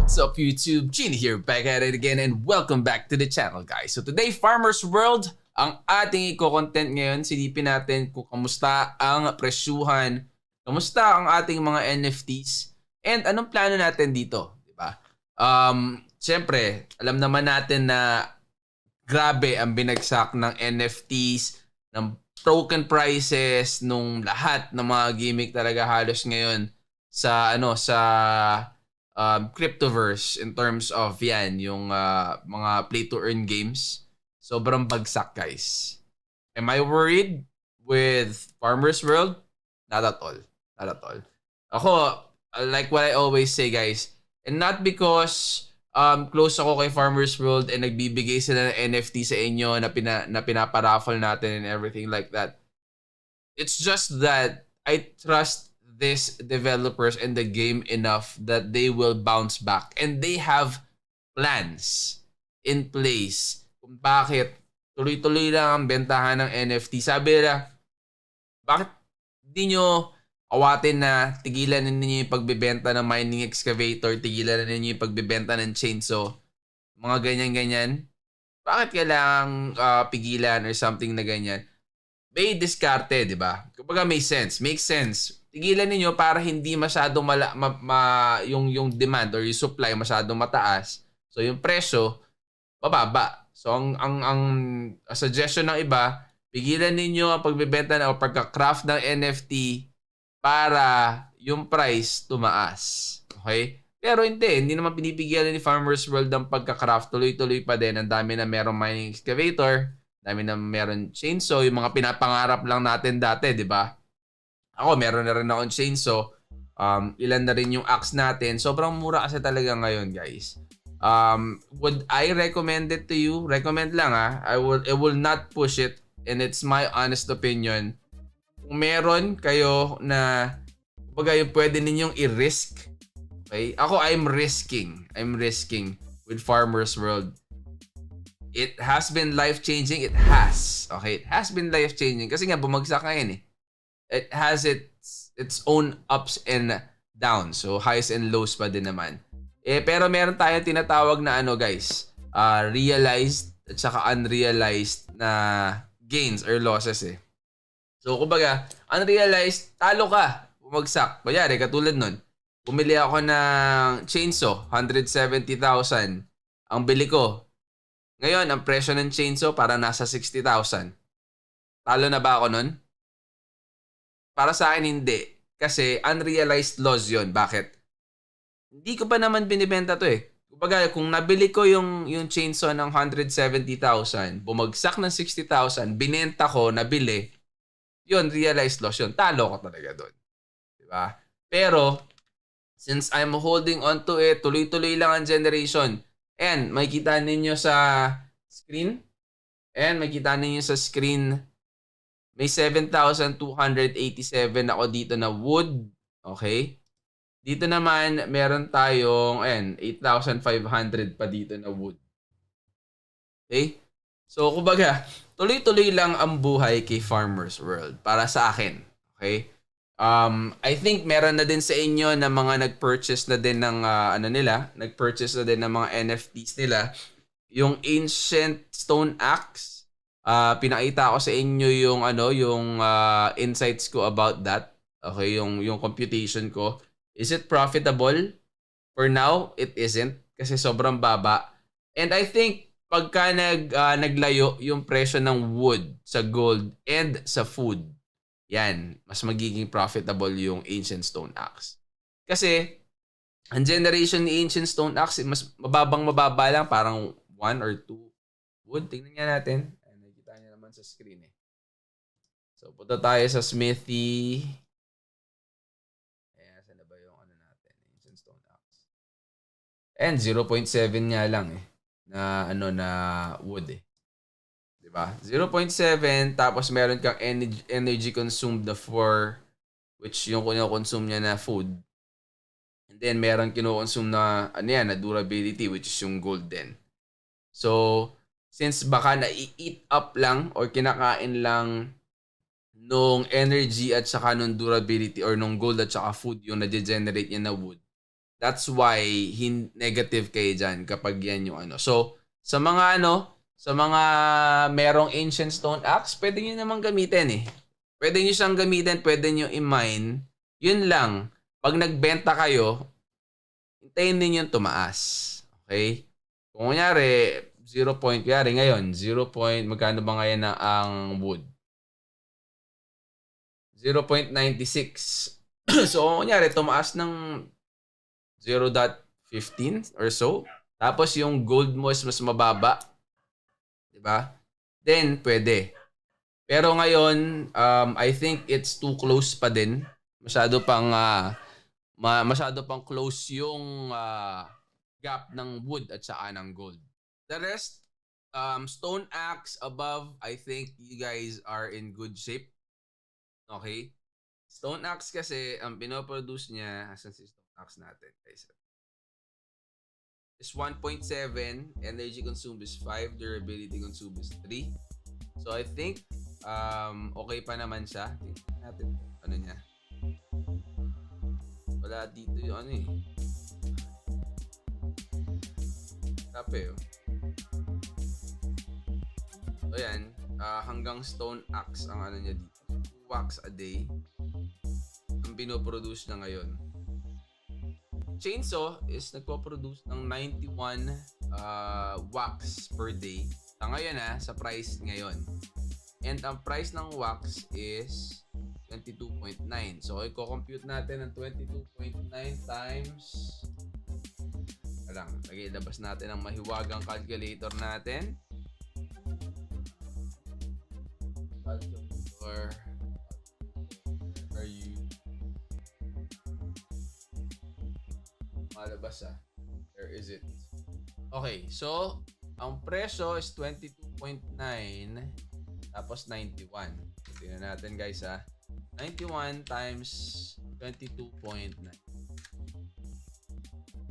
What's up YouTube? Gene here, back at it again and welcome back to the channel guys. So today, Farmer's World, ang ating i-content ngayon, silipin natin kung kamusta ang presyuhan, kamusta ang ating mga NFTs, and anong plano natin dito, di ba? Siyempre, alam naman natin na grabe ang binagsak ng NFTs, ng token prices, nung lahat ng mga gimmick talaga halos ngayon sa cryptoverse in terms of yan, yung mga play to earn games. Sobrang bagsak, guys. Am I worried with Farmer's World? Not at all. Not at all. Ako, like what I always say, guys, and not because close ako kay Farmer's World and nagbibigay sila ng NFT sa inyo na pinaparaffle natin and everything like that. It's just that I trust these developers and the game enough that they will bounce back and they have plans in place kung bakit tuloy-tuloy lang ang bentahan ng NFT. Sabi nila, bakit di nyo awatin na tigilan na ninyo yung pagbebenta ng mining excavator, tigilan na ninyo yung pagbebenta ng chainsaw, mga ganyan-ganyan? Bakit kailangang pigilan or something na ganyan? May diskarte, di ba? Kumbaga may sense, makes sense. Tigilan niyo para hindi masyadong yung demand or yung supply masyadong mataas. So yung presyo bababa. So ang suggestion ng iba, pigilan niyo ang pagbebenta o pagka-craft ng NFT para yung price tumaas. Okay? Pero hindi naman pinipigilan ni Farmer's World ang pagka-craft. Tuloy-tuloy pa din. Ang dami na merong mining excavator, dami na meron chainsaw, yung mga pinapangarap lang natin dati, di ba? Ako, meron na rin akong chainsaw. Ilan na rin yung axe natin. Sobrang mura kasi talaga ngayon, guys. Would I recommend it to you? Recommend lang I will not push it. And it's my honest opinion. Kung meron kayo na kumbaga yung pwede ninyong i-risk. Okay? Ako, I'm risking with Farmer's World. It has been life-changing. It has. Okay? It has been life-changing. Kasi nga, bumagsak ngayon eh. It has its own ups and downs. So, highs and lows pa din naman. Pero meron tayong tinatawag na guys, realized at saka unrealized na gains or losses eh. So, kumbaga, unrealized, talo ka. Bumagsak. Kunyari, katulad nun, bumili ako ng chainsaw, 170,000. Ang bili ko. Ngayon, ang presyo ng chainsaw parang nasa 60,000. Talo na ba ako nun? Para sa akin, hindi. Kasi unrealized loss yun. Bakit? Hindi ko pa naman binibenta to eh. Kumbaga, kung nabili ko yung chainsaw ng 170,000, bumagsak ng 60,000, binenta ko, nabili, yun, realized loss yun. Talo ko talaga doon. Diba? Pero, since I'm holding on to it, tuloy-tuloy lang ang generation. And, makikita ninyo sa screen. May 7,287 ako dito na wood. Okay? Dito naman, meron tayong 8,500 pa dito na wood. Okay? So, kumbaga, tuloy-tuloy lang ang buhay kay Farmer's World para sa akin. Okay? I think meron na din sa inyo na mga nag-purchase na din ng nag-purchase na din ng mga NFTs nila. Yung Ancient Stone Axe. Pinakita ko sa inyo yung insights ko about that. Okay, yung computation ko. Is it profitable? For now, it isn't kasi sobrang baba. And I think pagka naglayo yung presyo ng wood sa gold and sa food, yan, mas magiging profitable yung Ancient Stone Axe. Kasi ang generation ni Ancient Stone Axe mas mababa lang, parang 1 or 2 wood. Tingnan nga natin. Sa screen eh. So, punta tayo sa Smithy. Ayan, saan na ba yung natin? Ancient Stone Axe. And 0.7 nga lang eh. Na wood eh. Diba? 0.7 tapos meron kang energy consumed na 4 which yung kino-consume niya na food. And then meron kino-consume na na durability which is yung gold din. So, since baka na-eat up lang or kinakain lang nung energy at saka nung durability or nung gold at saka food yung na-generate niya na wood, That's why negative kayo dyan kapag yan yung ano. So, sa mga ano, sa mga merong Ancient Stone Axe, pwede nyo naman gamitin eh. Pwede nyo siyang gamitin, pwede nyo i-mine. Yun lang. Pag nagbenta kayo, hintayin din yung tumaas. Okay? Kung kunyari, 0 point, kunyari ngayon, 0 point, magkano ba ngayon na ang wood? 0.96. So, kung kunyari, tumaas ng 0.15 or so. Tapos yung gold mo is mas mababa. Diba? Then, pwede. Pero ngayon, I think it's too close pa din. Masyado pang close yung gap ng wood at saka ng gold. The rest, stone axe above, I think you guys are in good shape. Okay? Stone axe kasi, ang pinoproduce niya, asan si stone axe natin, guys? Is 1.7, energy consumed is 5, durability consumed is 3. So I think okay pa naman siya. Tingnan natin ano niya. Wala dito yung ano eh. Kape oh. So yan, hanggang stone axe ang ano niya dito. 2 wax a day ang pinoproduce na ngayon. Chainsaw is nagpo-produce ng 91 wax per day. Sa ngayon sa price ngayon. And ang price ng wax is 22.9. So, i-compute natin ang 22.9 times labas natin ang mahiwagang calculator natin. Calculator. Are you malabas Where is it? Okay, so ang presyo is 22.9 tapos 91. Tingnan natin guys 91 times 22.9.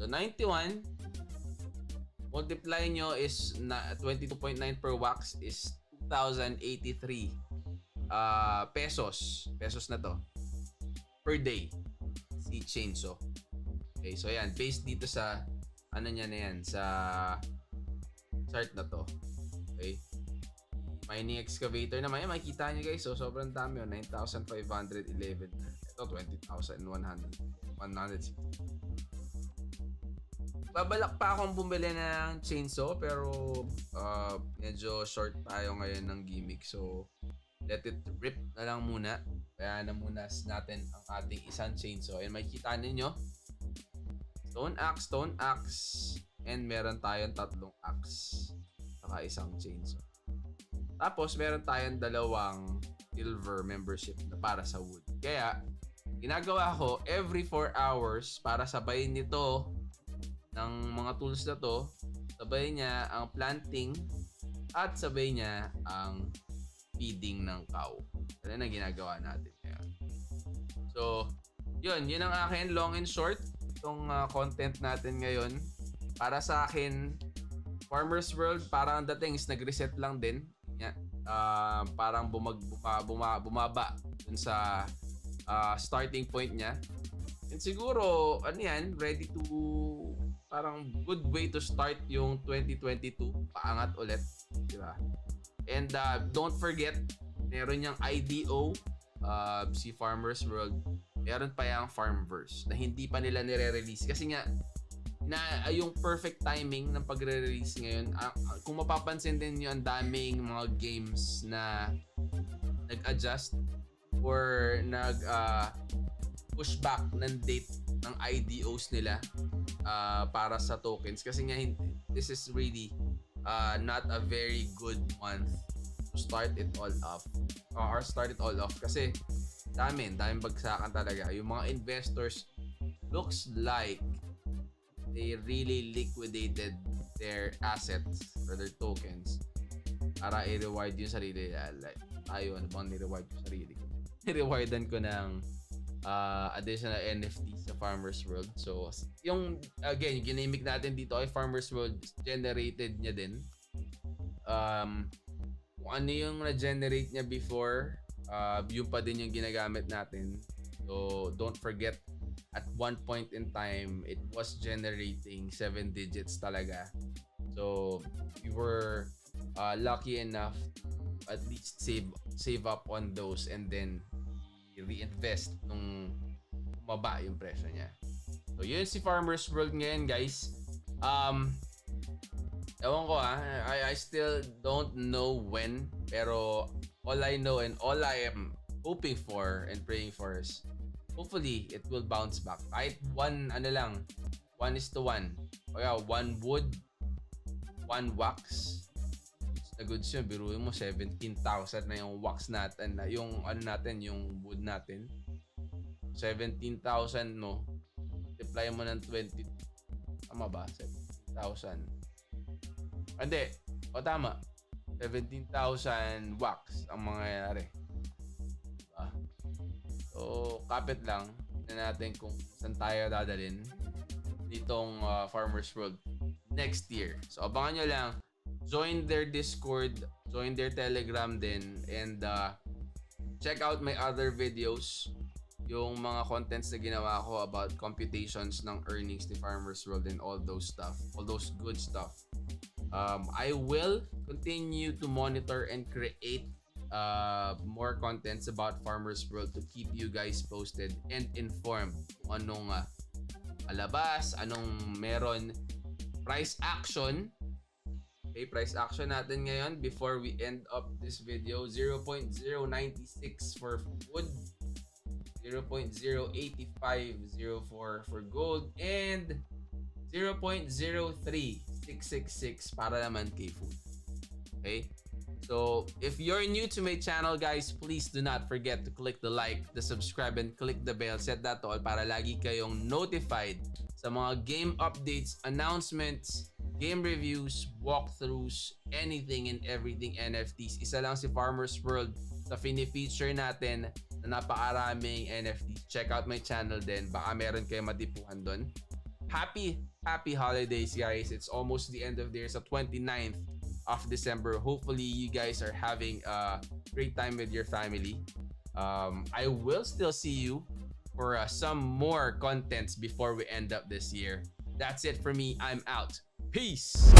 So 91 multiply nyo is 22.9 per wax is 2,083 pesos. Pesos na to per day si chainsaw. Okay, so ayan, based dito sa ano niya na yan, sa chart na to. Okay. Mining excavator naman, makikita nyo guys, so sobrang dami 9,511. Ito, 20,100. Babalak pa akong bumili ng chainsaw, pero medyo short tayo ngayon ng gimmick. So, let it rip na lang muna. Kaya na muna natin ang ating isang chainsaw. And makikita ninyo, stone axe, and meron tayong 3 axe. Saka isang chainsaw. Tapos, meron tayong 2 silver membership na para sa wood. Kaya, ginagawa ko, every 4 hours, para sabayin nito ng mga tools na to, sabay niya ang planting at sabay niya ang feeding ng cow. Yan ang ginagawa natin ngayon. So, yun ang akin, long and short. Itong content natin ngayon. Para sa akin, Farmer's World, parang ang dating is nag-reset lang din. Parang bumaba dun sa starting point niya. And siguro, ready to, parang good way to start yung 2022. Paangat ulit. Diba? And don't forget, meron niyang IDO, si Farmer's World. Meron pa yung Farmverse na hindi pa nila nire-release. Kasi nga, yung perfect timing ng pagre-release ngayon, kung mapapansin din nyo, ang daming mga games na nag-adjust or pushback ng date ng IDOs nila para sa tokens. Kasi nga, this is really not a very good month to start it all off. Or start it all off. Kasi daming bagsakan talaga. Yung mga investors, looks like they really liquidated their assets or their tokens para i-reward yung sarili. Like, tayo, ano bang ni-reward yung sarili ko? I-rewardan ko ng additional NFT sa Farmer's World. So, yung, again, yung ginamik natin dito ay Farmer's World, generated niya din. Kung ano yung na-generate niya before, yun pa din yung ginagamit natin. So, don't forget at one point in time, it was generating 7 digits talaga. So, we were lucky enough to at least save up on those and then reinvest nung bumaba yung presyo niya. So, yun si Farmer's World ngayon, guys. Ewan ko I still don't know when, pero all I know and all I am hoping for and praying for is hopefully it will bounce back. Kahit 1:1. O kaya 1 wood, 1 wax. Na goods yun, biruin mo 17,000 na yung wax natin, yung natin, yung wood natin. 17,000 mo, multiply mo ng 20. Tama ba? 17,000. Hindi. O tama. 17,000 wax ang mangyayari. Diba? So, kapit lang. Tignan natin kung saan tayo dadalhin ditong Farmer's World next year. So, abangan nyo lang. Join their Discord. Join their Telegram din. And check out my other videos. Yung mga contents na ginawa ko about computations ng earnings ni Farmer's World and all those stuff. All those good stuff. I will continue to monitor and create more contents about Farmer's World to keep you guys posted and informed kung anong alabas, anong meron. Price action. Okay, price action natin ngayon before we end up this video. 0.096 for wood, 0.08504 for gold, and 0.03666 para naman kay food. Okay? So, if you're new to my channel, guys, please do not forget to click the like, the subscribe, and click the bell. Set that to all para lagi kayong notified sa mga game updates, announcements, game reviews, walkthroughs, anything and everything NFTs. Isa lang si Farmer's World sa fini-feature natin na napakaraming NFTs. Check out my channel din. Baka meron kayo matipuhan doon. Happy holidays, guys. It's almost the end of the year. So 29th of December. Hopefully, you guys are having a great time with your family. I will still see you for some more contents before we end up this year. That's it for me. I'm out. Peace!